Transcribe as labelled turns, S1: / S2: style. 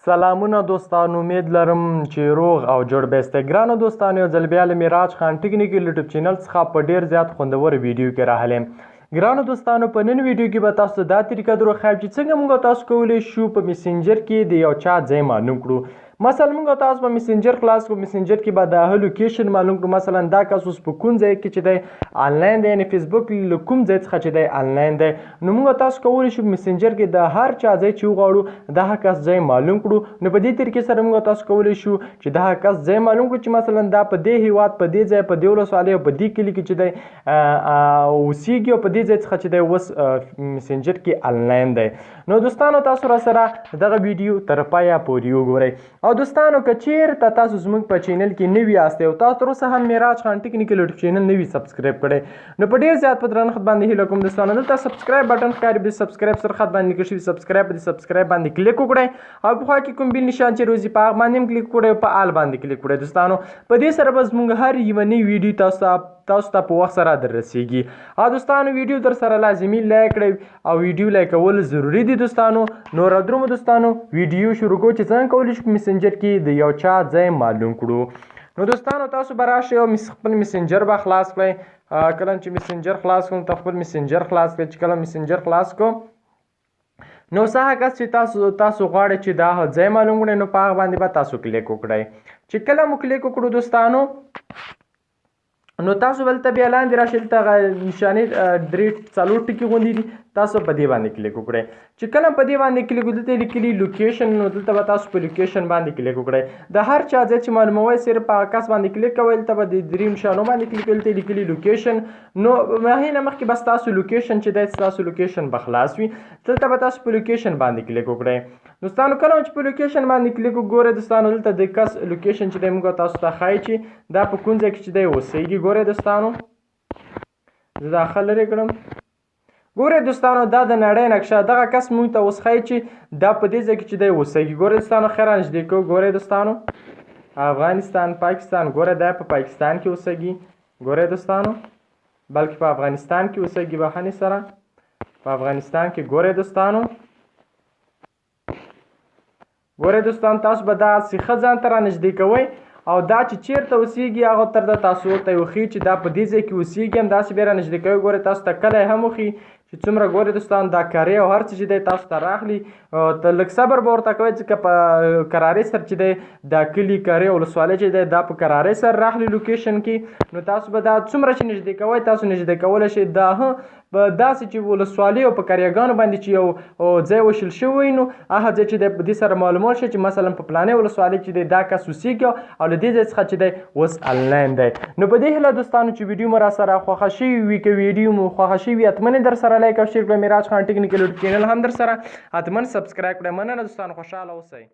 S1: سلامونه دوستان، امید لرم چې روغ او جوړ به یاست. ګرانو دوستانو، یو ځل بیا له معراج خان ټیکنیکل یوټیوب چینل څخه په ډیر زیات خوندور ویډیو کې راغلی یم. ګرانو دوستانو، په نن ویډیو کې به تاسو دا طریقه در وښایم چې څنګه موږ تاسو کولی شو په میسنجر کې د یو چا ځای معلوم کړو. مثلا موږ تاسو په میسنجر خلاص کړو، میسنجر کې به د هغه لوکیشن معلوم کړو. مثلا دا کس اوس په کوم ځای کې چې دی آنلاین دی، یعنې فیسبوک له کوم ځای څخه چې دی آنلاین دی، نو موږ تاسو کولی شو میسنجر کې د هر چا ځای چې وغواړو د هغه کس ځای معلوم کړو. نو په دې طریقې سره موږ تاسو کولی شو چې د هغه کس ځای معلوم کړو چې مثلا دا په دې هیواد، په دې ځای، په دې ولسوالۍ او په دې کلي کې چې دی اوسیږي او په دې ځای څخه چې دی اوس میسنجر کې آنلاین دی. نو دوستانو، تاسو را سره دغه ویډیو تر پایه پورې وګورئ. او دوستانو، که چیرته تاسو زموږ په چینل کې نوي یاستئ او تاسو تر اوسه هم معراج خان ټیکنیکل یوټیوب چینل نوي سبسکرایب کړئ، نو په ډیر زیات په درنښت باندې هیله کوم دوستانو، دلته سبسکرایب بټن ښکاري، په سبسکرایب سره خط باندې لیکل شوي سبسکرایب، په سبسکرایب باندې کلیک وکړئ او په خوا کې کوم بیل نشان چې روزي په هغه باندې هم کلیک وکړئ او په آل باندې کلیک وکړئ. دوستانو، په دې سره به زموږ هر یوه نوې ویډیو تاسو ته په وخت سره در رسیږي. او دوستانو، ویډیو در سره لازمي لایک کړئ او ویډیو لایکول ضروري دي. دوستانو، نو راځو دوستانو ویډیو شروع کوو چې څنګه کولی شو په میسنجر کې د یو چا ځای معلوم کړو. نو دوستانو، تاسو به راشئ او خپل میسنجر به خلاص کړئ. کله چې میسنجر خلاص کړم، ته خپل میسنجر خلاص کړئ. چې کله میسنجر خلاص کړو، نو هغه کس چې تاسو غواړئ چې دا ځای معلوم کړئ، نو په هغه باندې به تاسو کلیک وکړئ. چې کله مو کلیک وکړو دوستانو، نو تاسو بلته بیا لاندې راشئ، دلته نشانې درې څلور ټکي غوندې دي، تاسو په دې باندې کلیک وکړئ. چې کله په دې باندې کلیک وکړئ، دلته لیکلي لوکیشن، نو دلته به تاسو په لوکیشن باندې کلیک وکړئ. د هر چا ځای چې معلوموئ، صرف په هغه کس باندې کلیک کوئ، دلته به د درې نشانو باندې کلیک کوئ، دلته لیکلي لوکیشن. نو هغې نه مخکې بس تاسو لوکیشن چې دی، ستاسو لوکیشن به خلاص وي، دلته به تاسو په لوکیشن باندې کلیک وکړئ. دوستانو، کله چې په لوکیشن باندې کلیک وګورئ، دوستانو دلته د کس لوکیشن چې دی موږ تاسو ته ښایي چې دا په کوم ځای کې چې دی اوسیږي. ګورئ دوستانو، زه داخل لرې کړم. ګورئ دوستانو، دا د نړۍ نقشه، دغه کس موږ ته اوس ښایي چې دا په دې ځای کې چې دی اوسیږي. ګورئ دوستانو، ښه رانږدې کوو. ګورئ دوستانو، افغانستان، پاکستان، ګورئ دا په پاکستان کې اوسیږي. ګورئ دوستانو، بلکې په افغانستان کې اوسیږي. بخښنې سره په افغانستان کې. ګورئ دوستانو، ګورئ دوستانو، تاسو به دا ښه ځان ته رانږدې کوئ او دا چې چیرته اوسیږي هغه تر دا تاسو ورته وښیي چې دا په دې ځای کې اوسیږي، همداسې بیا رانږدې کوئ. ګورئ تاسو ته کلی هم وښیي چې څومره. ګورئ دوستانو، دا کرې او هر څه چې دی تاسو ته راغلي، ته لږ صبر به ورته کوئ، ځکه په کرارۍ سره چې دی دا کلي، کرې او ولسوالۍ چې دی دا په کرارۍ سره راغلي لوکیشن کې. نو تاسو به دا څومره چې نږدې کوئ، تاسو نږدې کولی شئ. دا په داسې چې ولسوالۍ او په کریاګانو باندې چې یو ځای وشل شوی، نو هغه ځای چې دی په دې سره معلومول شي چې مثلا په پلانې ولسوالۍ چې دی دا کس اوسیږي او له دې ځای څخه چې دی اوس آنلاین دی. نو په دې هیله دوستانو چې ویډیو مو را سره خوښه شوي وي، که ویډیو مو خوښه شوي وي، حتماً یې در سره لایک او شیر کړئ. معراج خان ټیکنیکل یوټیوب چینل هم در سره حتماً سبسکرایب کړئ. مننه دوستانو، خوشحاله اوسئ.